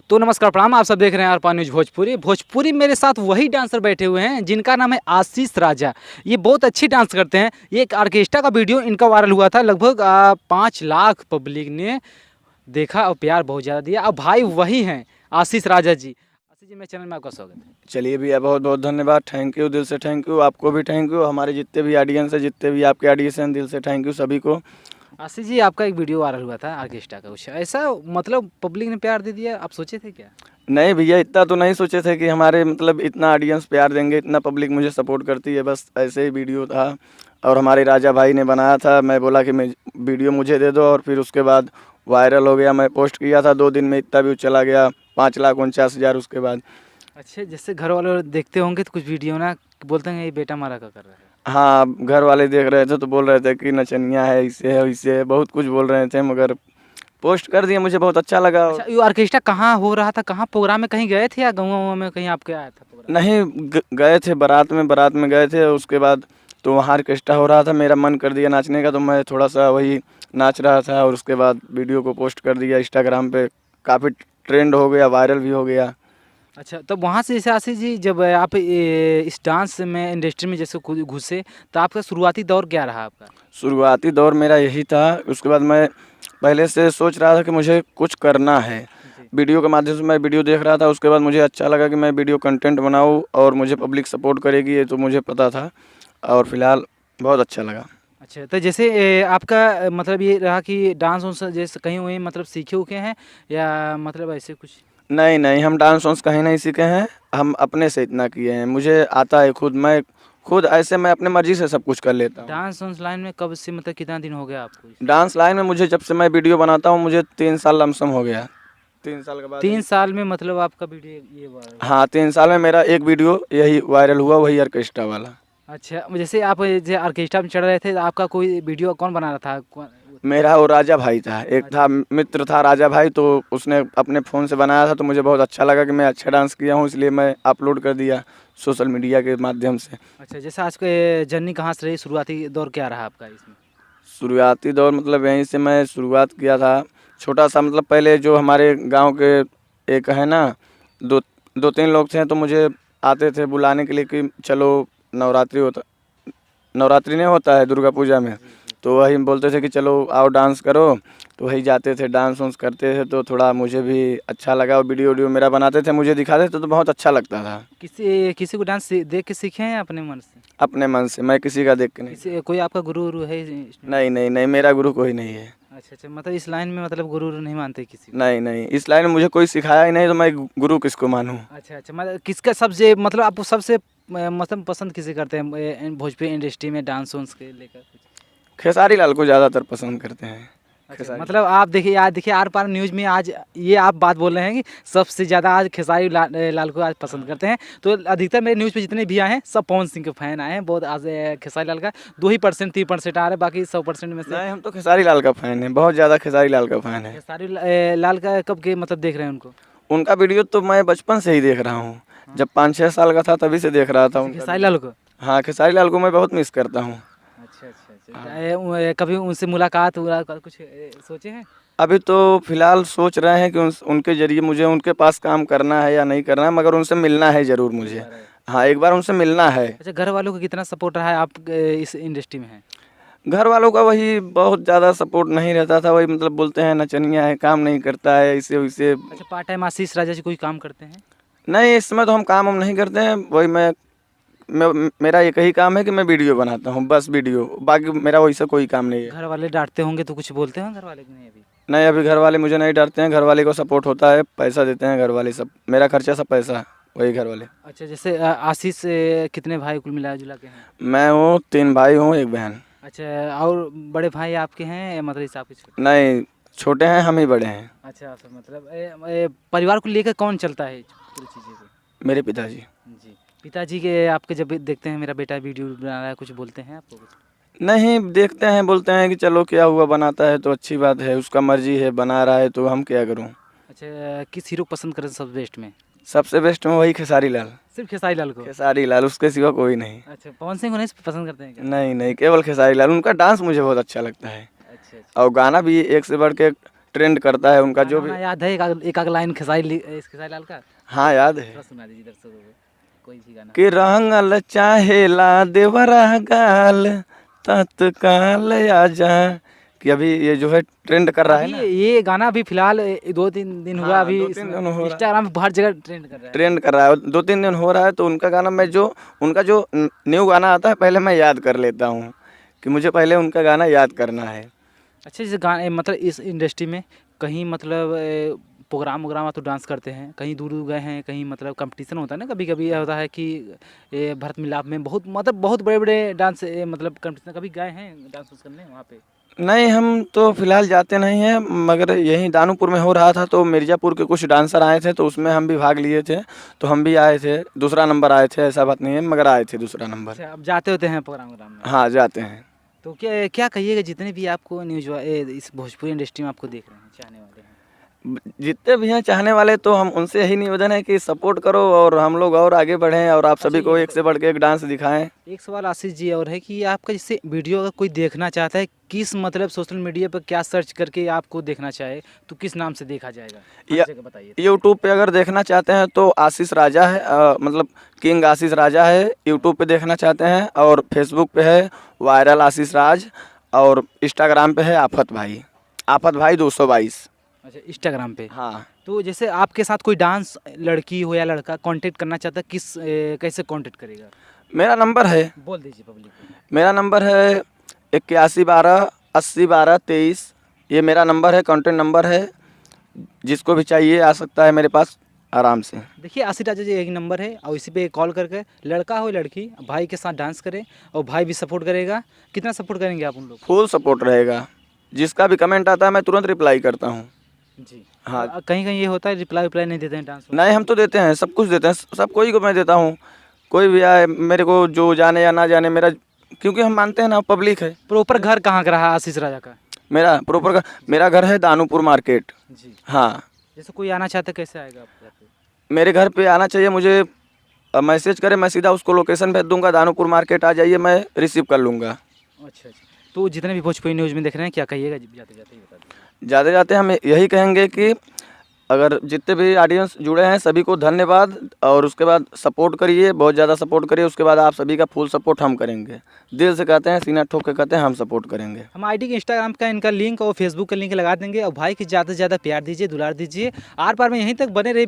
तो नमस्कार प्रणाम, आप सब देख रहे हैं आर पान न्यूज भोजपुरी। मेरे साथ वही डांसर बैठे हुए हैं जिनका नाम है आशीष राजा। ये बहुत अच्छी डांस करते हैं। ये एक ऑर्केस्ट्रा का वीडियो इनका वायरल हुआ था, लगभग 5 लाख पब्लिक ने देखा और प्यार बहुत ज़्यादा दिया। अब भाई वही हैं आशीष राजा जी। आशीष जी, मेरे चैनल में आपका स्वागत है। चलिए भैया, बहुत बहुत धन्यवाद। थैंक यू, दिल से थैंक यू। आपको भी थैंक यू। हमारे जितने भी ऑडियंस है, जितने भी आपके ऑडियंस हैं, दिल से थैंक यू सभी को। आशीष जी, आपका एक वीडियो वायरल हुआ था ऑर्केस्ट्रा का, कुछ ऐसा मतलब पब्लिक ने प्यार दे दिया, आप सोचे थे क्या? नहीं भैया, इतना तो नहीं सोचे थे कि हमारे मतलब इतना ऑडियंस प्यार देंगे, इतना पब्लिक मुझे सपोर्ट करती है। बस ऐसे ही वीडियो था और हमारे राजा भाई ने बनाया था। मैं बोला कि मैं वीडियो मुझे दे दो और फिर उसके बाद वायरल हो गया। मैं पोस्ट किया था, 2 दिन में इतना व्यू चला गया, 5,49,000 उसके बाद। अच्छा, जैसे घर वाले देखते होंगे तो कुछ वीडियो ना बोलते हैं ये बेटा हमारा का कर रहा है। हाँ, घर वाले देख रहे थे तो बोल रहे थे कि नचनिया है, इससे है, इससे है, बहुत कुछ बोल रहे थे, मगर पोस्ट कर दिए, मुझे बहुत अच्छा लगा। अच्छा, ये ऑर्केस्ट्रा कहाँ हो रहा था, कहाँ प्रोग्राम में कहीं गए थे या गाँव में कहीं आपके आया था प्रोग्राम? नहीं, गए थे बारात में गए थे। उसके बाद तो वहाँ ऑर्केस्ट्रा हो रहा था, मेरा मन कर दिया नाचने का, तो मैं थोड़ा सा वही नाच रहा था और उसके बाद वीडियो को पोस्ट कर दिया इंस्टाग्राम पे। काफ़ी ट्रेंड हो गया, वायरल भी हो गया। अच्छा, तो वहाँ से जैसे आशीष जी, जब आप इस डांस में इंडस्ट्री में जैसे घुसे, तो आपका शुरुआती दौर क्या रहा आपका? शुरुआती दौर मेरा यही था। उसके बाद मैं पहले से सोच रहा था कि मुझे कुछ करना है। जी। वीडियो के माध्यम से मैं वीडियो देख रहा था। उसके बाद मुझे अच्छा लगा कि मैं वीडियो कंटेंट बनाऊँ और मुझे पब्लिक सपोर्ट करेगी, ये तो मुझे पता था और फिलहाल बहुत अच्छा लगा। अच्छा, तो जैसे आपका मतलब ये रहा कि डांस वांस जैसे कहीं वहीं मतलब सीखे उखे हैं या मतलब ऐसे कुछ? नहीं, नहीं, हम डांस वांस कहीं नहीं सीखे हैं। हम अपने से इतना किए हैं। मुझे आता है खुद, मैं मैं अपने मर्ज़ी से सब कुछ कर लेता हूँ। डांस वांस लाइन में कब से मतलब कितना दिन हो गया आपको इसमें? डांस लाइन में मुझे जब से मैं वीडियो बनाता हूँ, मुझे 3 साल लमसम हो गया। 3 साल के बाद 3 साल में मतलब आपका वीडियो ये वायरल हुआ? हाँ, 3 साल में मेरा एक वीडियो यही वायरल हुआ, वही ऑर्केस्ट्रा वाला। अच्छा, जैसे आप जैसे ऑर्केस्ट्रा में चढ़ रहे थे, तो आपका कोई वीडियो कौन बना रहा था? मेरा वो राजा भाई था, एक था मित्र था राजा भाई, तो उसने अपने फ़ोन से बनाया था, तो मुझे बहुत अच्छा लगा कि मैं अच्छा डांस किया हूँ, इसलिए मैं अपलोड कर दिया सोशल मीडिया के माध्यम से। अच्छा, जैसे आज के जर्नी कहाँ से रही, शुरुआती दौर क्या रहा आपका इसमें? शुरुआती दौर मतलब यहीं से मैं शुरुआत किया था, छोटा-सा। मतलब पहले जो हमारे गाँव के एक है ना, 2-3 लोग थे, तो मुझे आते थे बुलाने के लिए कि चलो, नवरात्रि नहीं होता है दुर्गा पूजा में, तो वही बोलते थे कि चलो आओ डांस करो, तो वही जाते थे, डांस वांस करते थे, तो थोड़ा मुझे भी अच्छा लगा और वीडियो मेरा बनाते थे, मुझे दिखाते थे, तो बहुत अच्छा लगता था। किसी किसी को डांस देख के सीखे हैं या अपने मन से? अपने मन से, मैं किसी का देख के नहीं। किसी कोई आपका गुरु वुरु है इसमें? नहीं, नहीं, नहीं, मेरा गुरु कोई नहीं है। अच्छा अच्छा, मतलब इस लाइन में मतलब गुरु वुरु नहीं मानते किसी को? नहीं, नहीं, इस लाइन में मुझे कोई सिखाया ही नहीं, तो मैं गुरु किसको मानूँ। अच्छा अच्छा, मतलब किसका सबसे मतलब आप सबसे मतलब पसंद किसे करते हैं भोजपुरी इंडस्ट्री में डांस वांस के लेकर कुछ? खेसारी लाल को ज़्यादातर पसंद करते हैं। अच्छा, खेसारी मतलब आप देखिए आर पार न्यूज़ में आज ये आप बात बोल रहे हैं कि सबसे ज़्यादा आज खेसारी लाल को आज पसंद करते हैं। तो अधिकतर मेरे न्यूज़ पे जितने भी आए हैं सब पवन सिंह के फैन आए हैं बहुत। आज खेसारी लाल का 2% 3% आ रहे हैं, बाकी 100% में से नहीं, हम तो खेसारी लाल का फ़ैन हैं, बहुत ज़्यादा खेसारी लाल का फ़ैन है। खेसारी लाल का कब के मतलब देख रहे हैं उनको? उनका वीडियो तो मैं बचपन से ही देख रहा हूँ। जब 5-6 साल का था तभी से देख रहा था उनका खेसारी वीडियो। लाल को? हाँ, खेसारी लाल को मैं बहुत मिस करता हूँ। अच्छा अच्छा अच्छा, कभी उनसे मुलाकात कुछ सोचे हैं? अभी तो फ़िलहाल सोच रहे हैं कि उनके ज़रिए मुझे उनके पास काम करना है या नहीं करना है, मगर उनसे मिलना है ज़रूर मुझे। हाँ, एक बार उनसे मिलना है। अच्छा, घर वालों को कितना सपोर्ट रहा है, आप इस इंडस्ट्री में हैं? घर वालों का वही बहुत ज़्यादा सपोर्ट नहीं रहता था, वही मतलब बोलते हैं नचनिया है, काम नहीं करता है, इसे-वैसे। अच्छा, पार्ट टाइम आशीष राजा जी कोई काम करते हैं? नहीं, इस समय तो हम काम वाम नहीं करते हैं, वही मेरा एक ही काम है कि मैं वीडियो बनाता हूँ, बस वीडियो, बाकी मेरा वैसा कोई काम नहीं है। घर वाले डाँटते होंगे तो कुछ बोलते हैं घर वाले कि नहीं अभी? नहीं, अभी घर वाले मुझे नहीं डाँटते हैं, घर वाले को सपोर्ट होता है, पैसा देते हैं घर वाले सब, मेरा खर्चा सब पैसा वही घर वाले। अच्छा, जैसे आशीष कितने भाई कुल मिला-जुला के हैं? मैं हूँ, 3 भाई हूँ, 1 बहन। अच्छा, और बड़े भाई आपके हैं या मतलब इस आपके छोटे? नहीं, छोटे हैं, हम ही बड़े हैं। अच्छा, तो मतलब परिवार को लेकर कौन चलता है पूरी चीज़ें को? मेरे पिताजी। जी, पिताजी के आपके जब देखते हैं मेरा बेटा वीडियो बना रहा है, कुछ बोलते हैं आपको कुछ? नहीं, देखते हैं, बोलते हैं कि चलो क्या हुआ, बनाता है तो अच्छी बात है, उसका मर्ज़ी है, बना रहा है तो हम क्या करूँ। अच्छा, किस हीरो को पसंद करते हैं सबसे बेस्ट में? सबसे बेस्ट में वही खेसारी लाल। सिर्फ खेसारी लाल को? खेसारी लाल, उसके सिवा कोई नहीं। अच्छा, पवन सिंह को नहीं पसंद करते हैं क्या? नहीं, नहीं, केवल खेसारी लाल, उनका डांस मुझे बहुत अच्छा लगता है अच्छा अच्छा। और गाना भी एक से बढ़ के ट्रेंड करता है उनका जो भी। गाना याद है एक आध लाइन खेसारी लाल का हाँ याद है थोड़ा सुना दीजिए दर्शकों को कोई भी गाना। कि रंगल चाहेला देवरा गाल तत्काल आजा, कि अभी ये जो है ट्रेंड कर रहा है ना, ये गाना अभी फिलहाल 2-3 दिन हुआ हाँ, अभी 2-3 दिन हो रहा है। इंस्टाग्राम पे हर जगह ट्रेंड कर रहा है। ट्रेंड कर रहा है, 2-3 दिन हो रहा है। तो उनका गाना मैं जो उनका जो न्यू गाना आता है पहले मैं याद कर लेता हूँ कि मुझे पहले उनका गाना याद करना है। अच्छा जैसे गाने मतलब इस इंडस्ट्री में कहीं मतलब प्रोग्राम वोग्राम आप तो डांस करते हैं, कहीं दूर दूर गए हैं, कहीं मतलब कंपटीशन होता है ना, कभी कभी होता है कि ये भरत मिलाप में बहुत बड़े बड़े डांस मतलब कंपटीशन कभी गए हैं डांस वांस करने वहाँ पे? नहीं, हम तो फिलहाल जाते नहीं हैं, मगर यहीं दानूपुर में हो रहा था तो मिर्ज़ापुर के कुछ डांसर आए थे तो उसमें हम भी भाग लिए थे, तो हम भी आए थे, दूसरा नंबर आए थे, ऐसा बात नहीं है, मगर आए थे दूसरा नंबर। अच्छा अब जाते होते हैं प्रोग्राम वोग्राम में? हाँ जाते हैं। तो क्या क्या कहिएगा जितने भी आपको न्यूज इस भोजपुरी इंडस्ट्री में आपको देख रहे हैं चाहने वाले हैं? जितने भी हैं चाहने वाले, तो हम उनसे यही निवेदन है कि सपोर्ट करो और हम लोग और आगे बढ़ें और आप सभी को एक से बढ़ के एक डांस दिखाएं। एक सवाल आशीष जी और है कि आपका जैसे वीडियो अगर कोई देखना चाहता है किस मतलब सोशल मीडिया पर क्या सर्च करके आपको देखना चाहे तो किस नाम से देखा जाएगा? हर जगह बताइए। यूट्यूब पे अगर देखना चाहते हैं तो आशीष राजा है, मतलब किंग आशीष राजा है यूट्यूब पे देखना चाहते हैं, और फेसबुक पे है वायरल आशीष राज, और इंस्टाग्राम पे है आफत भाई 222। अच्छा इंस्टाग्राम पे। हाँ। तो जैसे आपके साथ कोई डांस लड़की हो या लड़का कांटेक्ट करना चाहता है कैसे कांटेक्ट करेगा? मेरा नंबर है, बोल दीजिए पब्लिक को। मेरा नंबर है 8112801223। ये मेरा नंबर है, कॉन्टेक्ट नंबर है, जिसको भी चाहिए आ सकता है मेरे पास आराम से। देखिए आशीष राजा जी एक नंबर है और इसी पे कॉल करके लड़का हो लड़की भाई के साथ डांस करे और भाई भी सपोर्ट करेगा। कितना सपोर्ट करेंगे आप उन लोग? फुल सपोर्ट रहेगा, जिसका भी कमेंट आता है मैं तुरंत रिप्लाई करता हूँ। जी हाँ। कहीं कहीं ये होता है रिप्लाई नहीं देते हैं डांस नहीं, हम तो देते हैं, सब कुछ देते हैं, सब कोई को मैं देता हूँ, कोई भी आए मेरे को जो जाने या ना जाने, मेरा क्योंकि हम मानते हैं ना पब्लिक है। प्रॉपर घर कहाँ का रहा आशीष राजा का? मेरा घर है दानूपुर मार्केट। जी हाँ। जैसे कोई आना चाहता है कैसे आएगा आपके घर पे? मेरे घर पे आना चाहिए, मुझे मैसेज करे, मैं सीधा उसको लोकेशन भेज दूंगा, दानूपुर मार्केट आ जाइए, मैं रिसीव कर लूँगा। अच्छा अच्छा। तो जितने भी भोजपुरी न्यूज़ में देख रहे हैं क्या कहिएगा जाते जाते ही बता दीजिए। जाते जाते हम यही कहेंगे कि अगर जितने भी ऑडियंस जुड़े हैं सभी को धन्यवाद, और उसके बाद सपोर्ट करिए, बहुत ज़्यादा सपोर्ट करिए, उसके बाद आप सभी का फुल सपोर्ट हम करेंगे, दिल से कहते हैं, सीना ठोक के कहते हैं, हम सपोर्ट करेंगे। हम आईडी के इंस्टाग्राम का इनका लिंक और फेसबुक का लिंक लगा देंगे और भाई के ज़्यादा से ज़्यादा प्यार दीजिए दुलार दीजिए। आर पार में यहीं तक बने रहे।